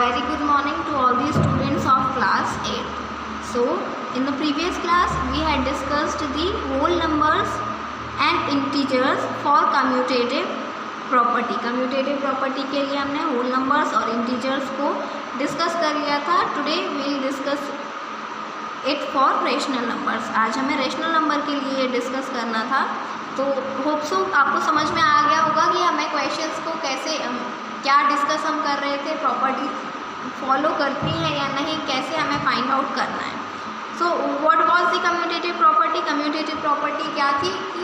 very good morning to all the students of class 8. So, in the previous class we had discussed the whole numbers and integers for commutative property. Commutative property के लिए हमने whole numbers और integers को discuss कर लिया था. Today we will discuss it for rational numbers. आज हमें rational number के लिए discuss करना था. तो होप सो आपको समझ में आ गया होगा कि हमें क्वेश्चंस को कैसे क्या डिस्कस हम कर रहे थे, प्रॉपर्टी फॉलो करती है या नहीं, कैसे हमें फाइंड आउट करना है. So what was the commutative property. Commutative property क्या थी कि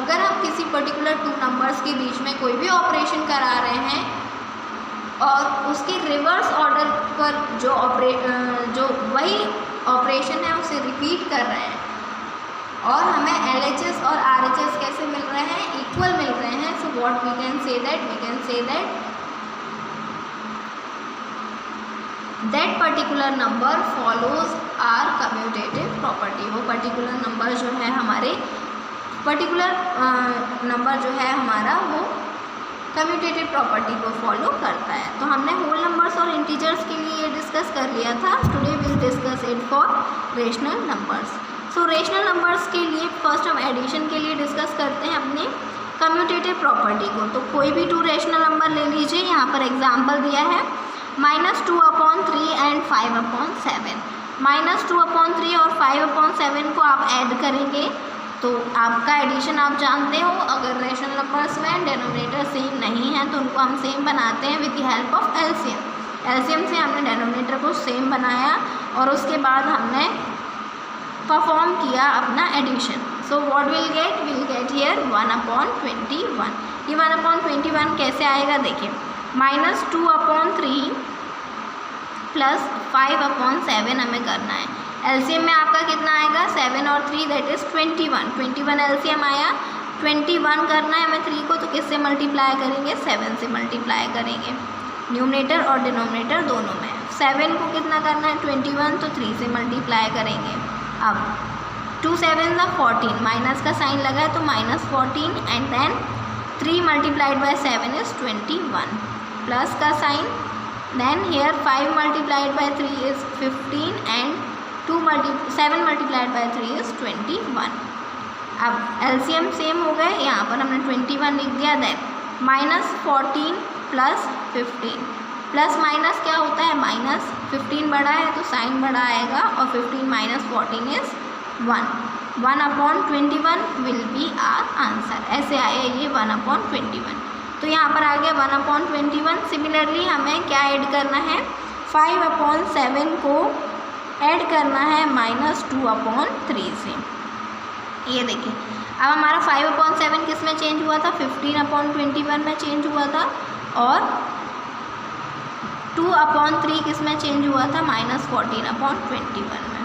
अगर हम किसी पर्टिकुलर टू नंबर्स के बीच में कोई भी ऑपरेशन करा रहे हैं और उसके रिवर्स ऑर्डर पर जो वही ऑपरेशन है उसे रिपीट कर रहे हैं और हमें LHS और RHS कैसे मिल रहे हैं, इक्वल मिल रहे हैं. So what we can say that that particular number follows our commutative property. वो पर्टिकुलर नंबर जो है हमारे पर्टिकुलर नंबर जो है हमारा वो कम्यूटेटिव प्रॉपर्टी को फॉलो करता है. तो हमने होल नंबर्स और इंटीजर्स के लिए डिस्कस कर लिया था. Today will discuss it for rational numbers. So rational numbers के लिए फर्स्ट हम एडिशन के लिए डिस्कस करते हैं अपने कम्यूटेटिव प्रॉपर्टी को. तो कोई भी टू रेशनल नंबर ले लीजिए. यहाँ पर एग्जाम्पल दिया है -2/3 एंड 5/7. -2/3 और 5/7 को आप ऐड करेंगे तो आपका एडिशन आप जानते हो. अगर रेशनल नंबर्स में डेनोमिनेटर सेम नहीं है तो उनको हम सेम बनाते हैं with the help of LCM. LCM से हमने डेनोमिनेटर को सेम बनाया और उसके बाद हमने परफॉर्म किया अपना addition. So what will get here 1/21. ये 1/21 कैसे आएगा देखिए. -2/3 प्लस 5/7 हमें करना है. एलसीएम में आपका कितना आएगा 7 और 3 दैट इज़ 21 एलसीएम आया. 21 करना है हमें 3 को तो किससे मल्टीप्लाई करेंगे 7 से मल्टीप्लाई करेंगे न्यूमरेटर और डिनोमिनेटर दोनों में. 7 को कितना करना है 21 तो 3 से मल्टीप्लाई करेंगे. अब 2 7 14 माइनस का साइन लगा है तो -14 and then 3 multiplied by 7 is 21 plus का sign. Then here 5 multiplied by 3 is 15 and 7 multiplied by 3 is 21. अब एलसीएम सेम हो गए. यहाँ पर हमने 21 लिख दिया. देन -14 प्लस 15 प्लस माइनस क्या होता है माइनस. 15 बड़ा है तो साइन बड़ा आएगा और 15 - 14 is 1. 1/21 will be our answer. ऐसे आए ये 1/21. तो यहाँ पर आ गया 1/21. सिमिलरली हमें क्या ऐड करना है 5/7 को ऐड करना है -2/3 से. ये देखिए अब हमारा 5/7 किस में चेंज हुआ था 15/21 में चेंज हुआ था और 2/3 किस में चेंज हुआ था -14/21 में.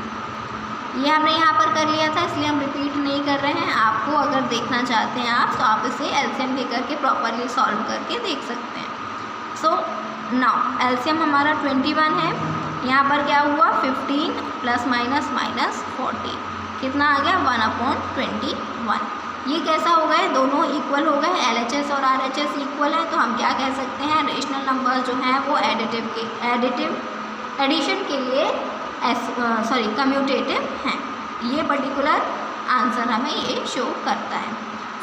ये हमने यहाँ पर कर लिया था इसलिए हम रिपीट नहीं कर रहे हैं. आपको अगर देखना चाहते हैं आप तो आप इसे एलसीएम लेकर के प्रॉपरली सॉल्व करके देख सकते हैं. सो नाउ एलसीएम हमारा 21 है. यहाँ पर क्या हुआ 15 प्लस माइनस -14 कितना आ गया 1/21. ये कैसा हो गए दोनों इक्वल हो गए. LHS और RHS इक्वल है तो हम क्या कह सकते हैं रेशनल नंबर जो हैं वो एडिशन के लिए कम्यूटेटिव हैं. ये पर्टिकुलर आंसर हमें ये शो करता है.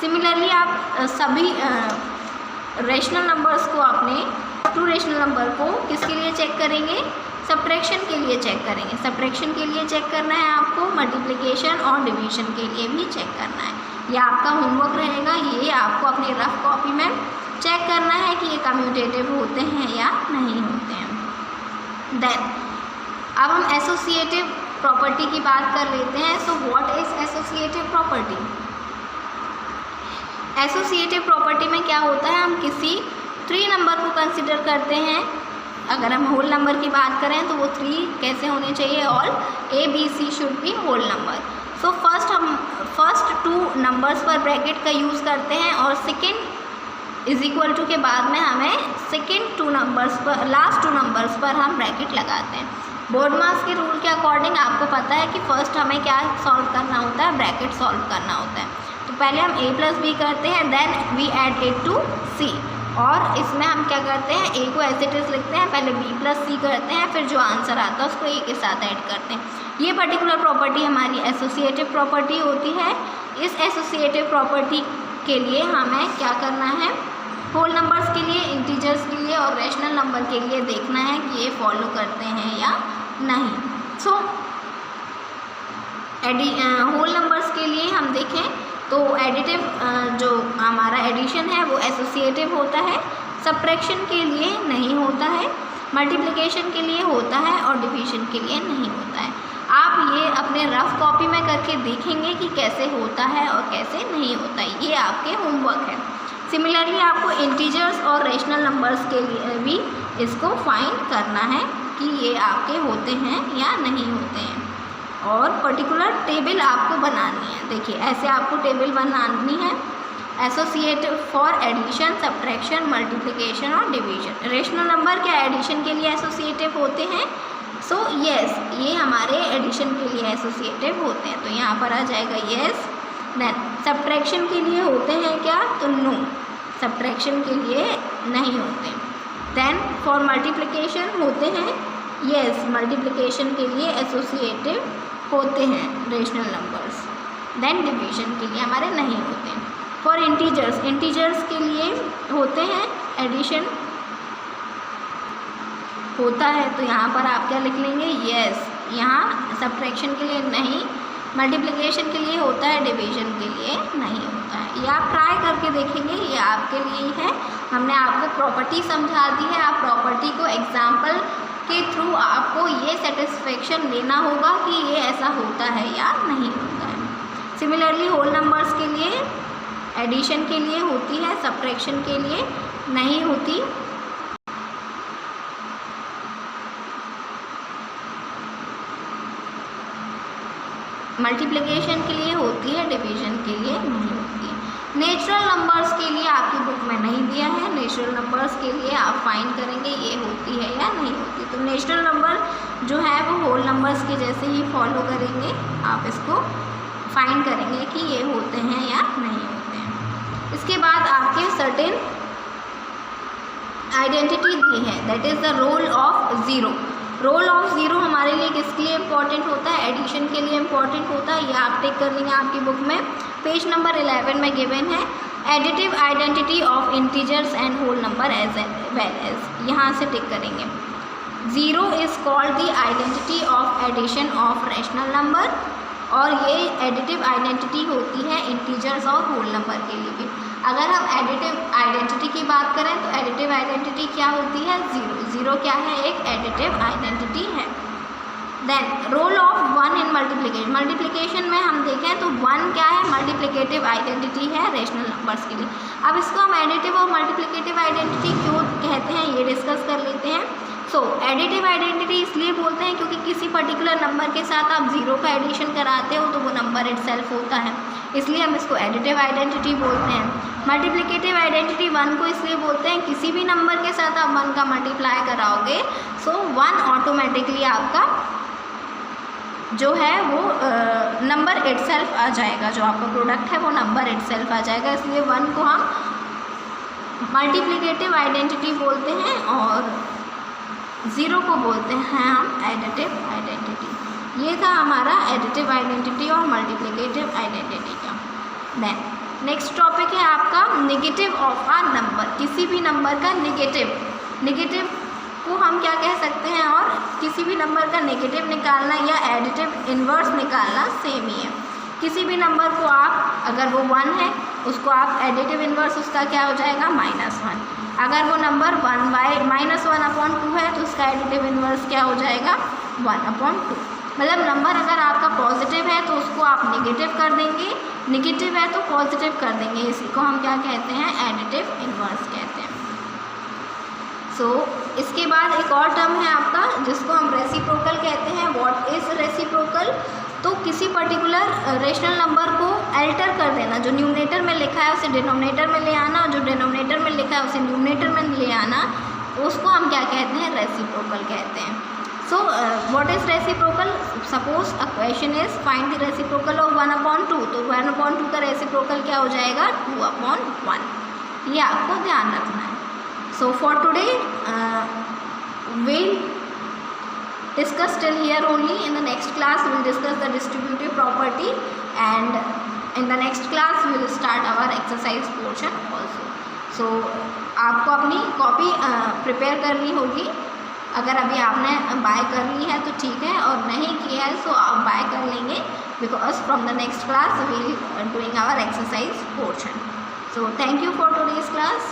सिमिलरली आप सभी रेशनल नंबर्स को अपने टू रेशनल नंबर को किसके लिए चेक करेंगे सब्ट्रैक्शन के लिए चेक करेंगे. सब्ट्रैक्शन के लिए चेक करना है आपको. मल्टीप्लिकेशन और डिवीजन के लिए भी चेक करना है. ये आपका होमवर्क रहेगा. ये आपको अपनी रफ कॉपी में चेक करना है कि ये कम्यूटेटिव होते हैं या नहीं होते हैं. देन अब हम एसोसिएटिव प्रॉपर्टी की बात कर लेते हैं. So what is associative property. Associative property में क्या होता है हम किसी 3 नंबर को कंसिडर करते हैं. अगर हम होल नंबर की बात करें तो वो 3 कैसे होने चाहिए all ABC should be whole number. So first 2 numbers पर ब्रैकेट का यूज़ करते हैं और सेकेंड इज इक्वल टू के बाद में हमें सेकेंड 2 नंबर्स पर लास्ट 2 नंबर्स पर हम ब्रैकेट लगाते हैं. बोर्डमास के रूल के अकॉर्डिंग आपको पता है कि फर्स्ट हमें क्या सॉल्व करना होता है ब्रैकेट सॉल्व करना होता है. तो पहले हम A + B करते हैं then we add it to C. और इसमें हम क्या करते हैं, ए को एज इट इज़ लिखते हैं, पहले बी प्लस सी करते हैं, फिर जो आंसर आता है उसको ए के साथ ऐड करते हैं। ये पर्टिकुलर प्रॉपर्टी हमारी एसोसिएटिव प्रॉपर्टी होती है। इस एसोसिएटिव प्रॉपर्टी के लिए हमें क्या करना है, होल नंबर्स के लिए, इंटीजर्स के लिए और रैशनल नंबर के लिए देखना है कि ये फॉलो करते हैं या नहीं। सो होल नंबर्स के लिए हम देखें तो एडिटिव जो हमारा एडिशन है वो एसोसिएटिव होता है, सब्ट्रैक्शन के लिए नहीं होता है, मल्टीप्लिकेशन के लिए होता है और डिवीजन के लिए नहीं होता है। आप ये अपने रफ कॉपी में करके देखेंगे कि कैसे होता है और कैसे नहीं होता है, ये आपके होमवर्क है। सिमिलरली आपको इंटीजर्स और रैशनल नंबर्स के लिए भी इसको फाइंड करना है कि ये आपके होते हैं या नहीं होते हैं, और पर्टिकुलर टेबल आपको बनानी है। देखिए ऐसे आपको टेबल बनानी है, associative for addition, subtraction, multiplication और डिवीजन। रैशनल नंबर क्या एडिशन के लिए एसोसिएटिव होते हैं? सो यस, ये हमारे एडिशन के लिए एसोसिएटिव होते हैं, तो यहाँ पर आ जाएगा यस। देन सब्ट्रैक्शन के लिए होते हैं क्या? तो नो, सब्ट्रैक्शन के लिए नहीं होते। देन फॉर मल्टीप्लिकेशन होते हैं, यस, मल्टीप्लिकेशन के लिए एसोसिएटिव होते हैं रैशनल नंबर्स। देन डिवीजन के लिए हमारे नहीं होते हैं। फॉर इंटीजर्स, इंटीजर्स के लिए होते हैं, एडिशन होता है, तो यहाँ पर आप क्या लिख लेंगे? यस। यहाँ सब्ट्रैक्शन के लिए नहीं, मल्टीप्लिकेशन के लिए होता है, डिवीजन के लिए नहीं होता है। ये आप ट्राई करके देखेंगे, ये आपके लिए ही है। हमने आपको प्रॉपर्टी समझा दी है, आप प्रॉपर्टी को एग्जाम्पल के थ्रू आपको ये सेटिस्फेक्शन लेना होगा कि ये ऐसा होता है या नहीं होता है। सिमिलरली होल नंबर्स के लिए एडिशन के लिए होती है, सब्ट्रैक्शन के लिए नहीं होती। मल्टीप्लिकेशन के लिए होती है, डिवीजन के लिए नहीं होती है। नेचुरल नंबर्स के लिए आपकी बुक में नहीं दिया है, नेचुरल नंबर्स के लिए आप फाइंड करेंगे ये होती है या नहीं होती। तो नेचुरल नंबर जो है वो होल नंबर्स के जैसे ही फॉलो करेंगे, आप इसको फाइंड करेंगे कि ये होते हैं या नहीं होते हैं। इसके बाद आपके सर्टेन आइडेंटिटी दी है, that is the role of zero. Role of zero हमारे लिए किसके लिए इम्पॉर्टेंट होता है? एडिशन के लिए इम्पॉर्टेंट होता है। ये आप टिक कर लेंगे, आपकी बुक में पेज नंबर 11 में गिवन है, additive identity of integers and whole number as well as. यहाँ से टिक करेंगे। Zero is called the identity of addition of rational number, और ये एडिटिव आइडेंटिटी होती है इंटीजर्स और होल नंबर के लिए भी। अगर हम एडिटिव आइडेंटिटी की बात करें तो एडिटिव आइडेंटिटी क्या होती है? ज़ीरो। ज़ीरो क्या है? एक एडिटिव आइडेंटिटी है। Then role of one in multiplication. Multiplication में हम देखें तो वन क्या है? मल्टीप्लिकेटिव आइडेंटिटी है रैशनल नंबर्स के लिए। अब इसको हम एडिटिव और मल्टीप्लिकेटिव आइडेंटिटी क्यों कहते हैं ये डिस्कस कर लेते हैं। सो एडिटिव आइडेंटिटी इसलिए बोलते हैं क्योंकि किसी पर्टिकुलर नंबर के साथ आप ज़ीरो का एडिशन कराते हो तो वो नंबर इटसेल्फ होता है, इसलिए हम इसको एडिटिव आइडेंटिटी बोलते हैं। मल्टीप्लिकेटिव आइडेंटिटी वन को इसलिए बोलते हैं किसी भी नंबर के साथ आप वन का मल्टीप्लाई कराओगे सो वन ऑटोमेटिकली आपका जो है वो नंबर इटसेल्फ आ जाएगा, जो आपका प्रोडक्ट है वो नंबर इटसेल्फ आ जाएगा, इसलिए वन को हम मल्टीप्लिकेटिव आइडेंटिटी बोलते हैं और ज़ीरो को बोलते हैं हम एडिटिव आइडेंटिटी। ये था हमारा एडिटिव आइडेंटिटी और मल्टीप्लिकेटिव आइडेंटिटी का। देन नेक्स्ट टॉपिक है आपका नेगेटिव ऑफ अ नंबर। किसी भी नंबर का नेगेटिव को हम क्या कह सकते हैं, और किसी भी नंबर का नेगेटिव निकालना या एडिटिव इन्वर्स निकालना सेम ही है। किसी भी नंबर को आप, अगर वो 1 है उसको आप एडिटिव इन्वर्स उसका क्या हो जाएगा? -1। अगर वो नंबर -1/2 है तो उसका एडिटिव इन्वर्स क्या हो जाएगा? 1/2। मतलब नंबर अगर आपका पॉजिटिव है तो उसको आप नेगेटिव कर देंगे, नेगेटिव है तो पॉजिटिव कर देंगे, इसी को हम क्या कहते हैं? एडिटिव इन्वर्स कहते हैं। सो इसके बाद एक और टर्म है आपका जिसको हम रेसिप्रोकल कहते हैं। What is reciprocal? तो किसी पर्टिकुलर रेशनल नंबर को अल्टर कर देना, जो न्यूमरेटर में लिखा है उसे डिनोमिनेटर में ले आना, और जो डिनोमिनेटर में लिखा है उसे न्यूमरेटर में ले आना, उसको हम क्या कहते हैं? रेसिप्रोकल कहते हैं। So what is reciprocal? Suppose a question is find the reciprocal of 1/2, तो 1/2 का रेसिप्रोकल क्या हो जाएगा? 2/1। ये आपको ध्यान रखना है। So for today we'll discuss till here only. In the next class we will discuss the distributive property, and in the next class we will start our exercise portion also. So आपको अपनी copy prepare करनी होगी. अगर अभी आपने bye कर ली है तो ठीक है, और नहीं की है तो आप बाय कर लेंगे, because from the next class we will doing our exercise portion. So thank you for today's class.